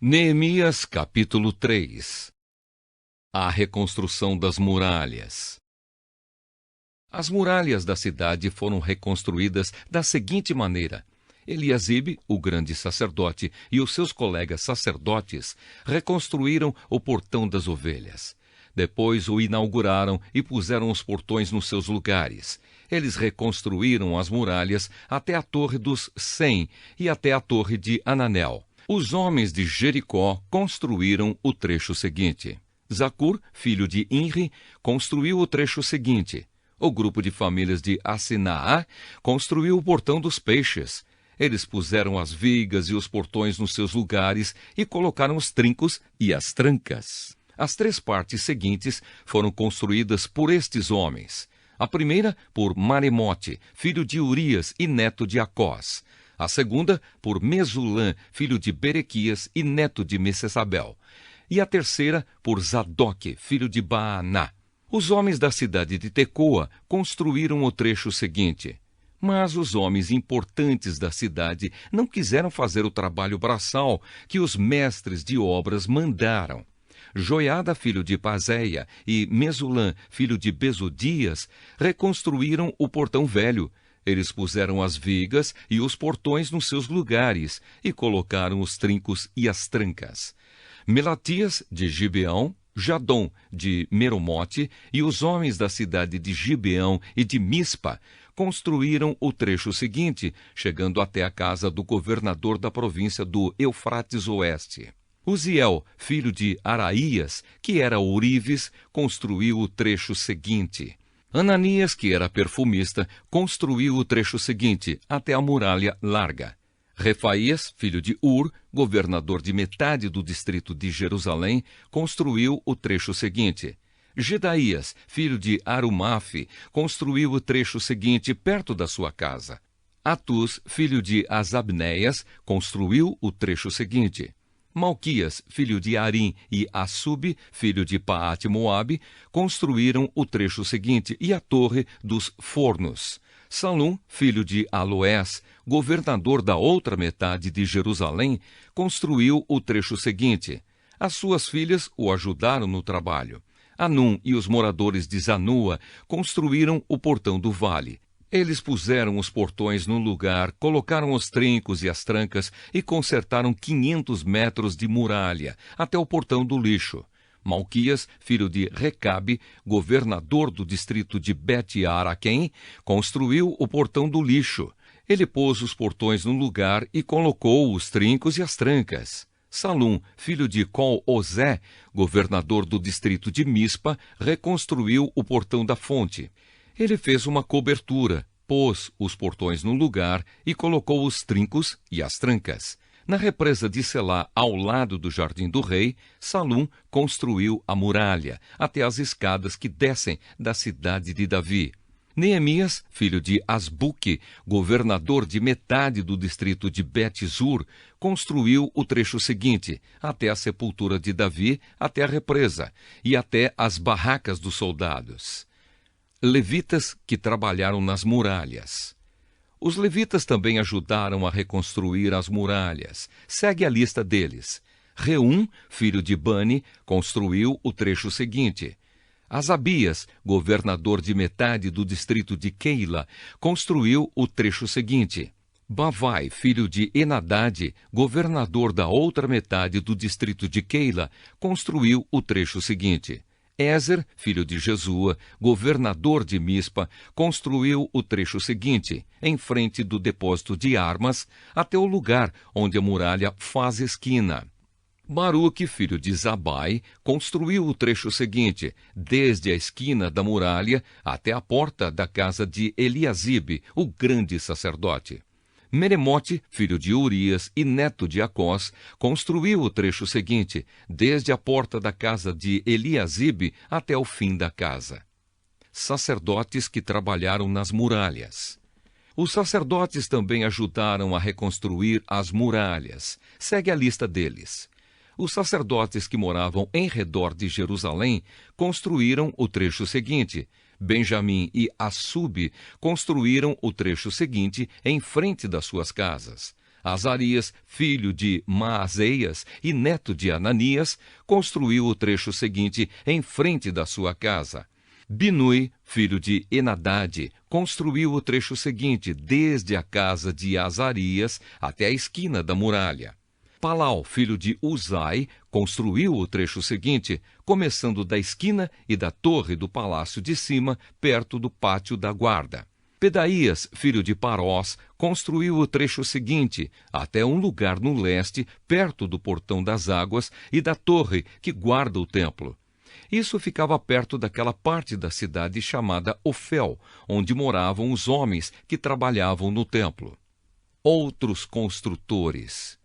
Neemias capítulo 3. A reconstrução das muralhas. As muralhas da cidade foram reconstruídas da seguinte maneira: Eliasibe, o grande sacerdote, e os seus colegas sacerdotes reconstruíram o portão das ovelhas. Depois o inauguraram e puseram os portões nos seus lugares. Eles reconstruíram as muralhas até a Torre dos 100 e até a Torre de Ananel. Os homens de Jericó construíram o trecho seguinte. Zacur, filho de Inri, construiu o trecho seguinte. O grupo de famílias de Assinaá construiu o portão dos peixes. Eles puseram as vigas e os portões nos seus lugares e colocaram os trincos e as trancas. As 3 partes seguintes foram construídas por estes homens. A primeira por Maremote, filho de Urias e neto de Acós. A segunda por Mesulã, filho de Berequias e neto de Messesabel. E a terceira por Zadok, filho de Baaná. Os homens da cidade de Tecoa construíram o trecho seguinte. Mas os homens importantes da cidade não quiseram fazer o trabalho braçal que os mestres de obras mandaram. Joiada, filho de Pazéia, e Mesulã, filho de Besodias, reconstruíram o portão velho. Eles puseram as vigas e os portões nos seus lugares e colocaram os trincos e as trancas. Melatias, de Gibeão, Jadom, de Meromote, e os homens da cidade de Gibeão e de Mispa construíram o trecho seguinte, chegando até a casa do governador da província do Eufrates Oeste. Uziel, filho de Araías, que era ourives, construiu o trecho seguinte. Ananias, que era perfumista, construiu o trecho seguinte, até a muralha larga. Refaías, filho de Ur, governador de metade do distrito de Jerusalém, construiu o trecho seguinte. Gedaías, filho de Arumafe, construiu o trecho seguinte perto da sua casa. Atus, filho de Asabneias, construiu o trecho seguinte. Malquias, filho de Arim, e Assub, filho de Paate-Moabe, construíram o trecho seguinte e a torre dos fornos. Salum, filho de Aloés, governador da outra metade de Jerusalém, construiu o trecho seguinte. As suas filhas o ajudaram no trabalho. Anum e os moradores de Zanua construíram o portão do vale. Eles puseram os portões no lugar, colocaram os trincos e as trancas e consertaram 500 metros de muralha, até o portão do lixo. Malquias, filho de Recabe, governador do distrito de Bet-Araquém, construiu o portão do lixo. Ele pôs os portões no lugar e colocou os trincos e as trancas. Salum, filho de Col-Ozé, governador do distrito de Mispa, reconstruiu o portão da fonte. Ele fez uma cobertura, pôs os portões no lugar e colocou os trincos e as trancas. Na represa de Selá, ao lado do jardim do rei, Salum construiu a muralha, até as escadas que descem da cidade de Davi. Neemias, filho de Asbuque, governador de metade do distrito de Bet-Zur, construiu o trecho seguinte, até a sepultura de Davi, até a represa, e até as barracas dos soldados. Levitas que trabalharam nas muralhas. Os levitas também ajudaram a reconstruir as muralhas. Segue a lista deles. Reum, filho de Bani, construiu o trecho seguinte. Asabias, governador de metade do distrito de Keila, construiu o trecho seguinte. Bavai, filho de Enadade, governador da outra metade do distrito de Keila, construiu o trecho seguinte. Ézer, filho de Jesua, governador de Mispa, construiu o trecho seguinte, em frente do depósito de armas, até o lugar onde a muralha faz esquina. Baruque, filho de Zabai, construiu o trecho seguinte, desde a esquina da muralha até a porta da casa de Eliasibe, o grande sacerdote. Meremote, filho de Urias e neto de Acós, construiu o trecho seguinte, desde a porta da casa de Eliasibe até o fim da casa. Sacerdotes que trabalharam nas muralhas. Os sacerdotes também ajudaram a reconstruir as muralhas. Segue a lista deles. Os sacerdotes que moravam em redor de Jerusalém construíram o trecho seguinte. Benjamim e Assub construíram o trecho seguinte em frente das suas casas. Azarias, filho de Maazéias e neto de Ananias, construiu o trecho seguinte em frente da sua casa. Binui, filho de Enadade, construiu o trecho seguinte desde a casa de Azarias até a esquina da muralha. Palau, filho de Uzai, construiu o trecho seguinte, começando da esquina e da torre do palácio de cima, perto do pátio da guarda. Pedaías, filho de Parós, construiu o trecho seguinte, até um lugar no leste, perto do portão das águas e da torre que guarda o templo. Isso ficava perto daquela parte da cidade chamada Ofel, onde moravam os homens que trabalhavam no templo. Outros construtores.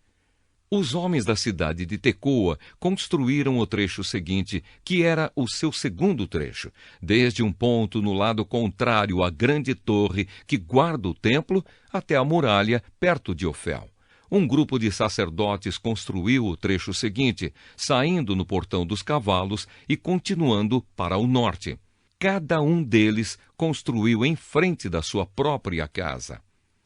Os homens da cidade de Tecoa construíram o trecho seguinte, que era o seu segundo trecho, desde um ponto no lado contrário à grande torre que guarda o templo até a muralha perto de Ofel. Um grupo de sacerdotes construiu o trecho seguinte, saindo no portão dos cavalos e continuando para o norte. Cada um deles construiu em frente da sua própria casa.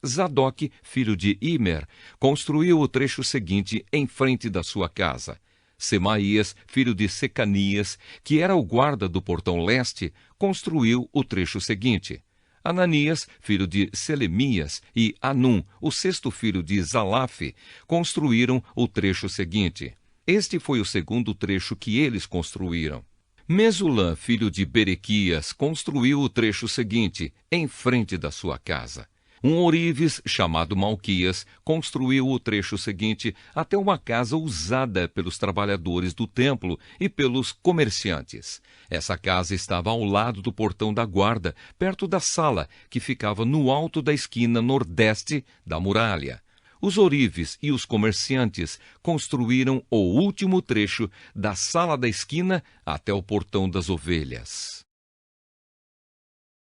Zadok, filho de Imer, construiu o trecho seguinte em frente da sua casa. Semaías, filho de Secanias, que era o guarda do portão leste, construiu o trecho seguinte. Ananias, filho de Selemias, e Anum, o sexto filho de Zalaf, construíram o trecho seguinte. Este foi o segundo trecho que eles construíram. Mesulã, filho de Berequias, construiu o trecho seguinte, em frente da sua casa. Um ourives, chamado Malquias, construiu o trecho seguinte até uma casa usada pelos trabalhadores do templo e pelos comerciantes. Essa casa estava ao lado do portão da guarda, perto da sala, que ficava no alto da esquina nordeste da muralha. Os ourives e os comerciantes construíram o último trecho da sala da esquina até o portão das ovelhas.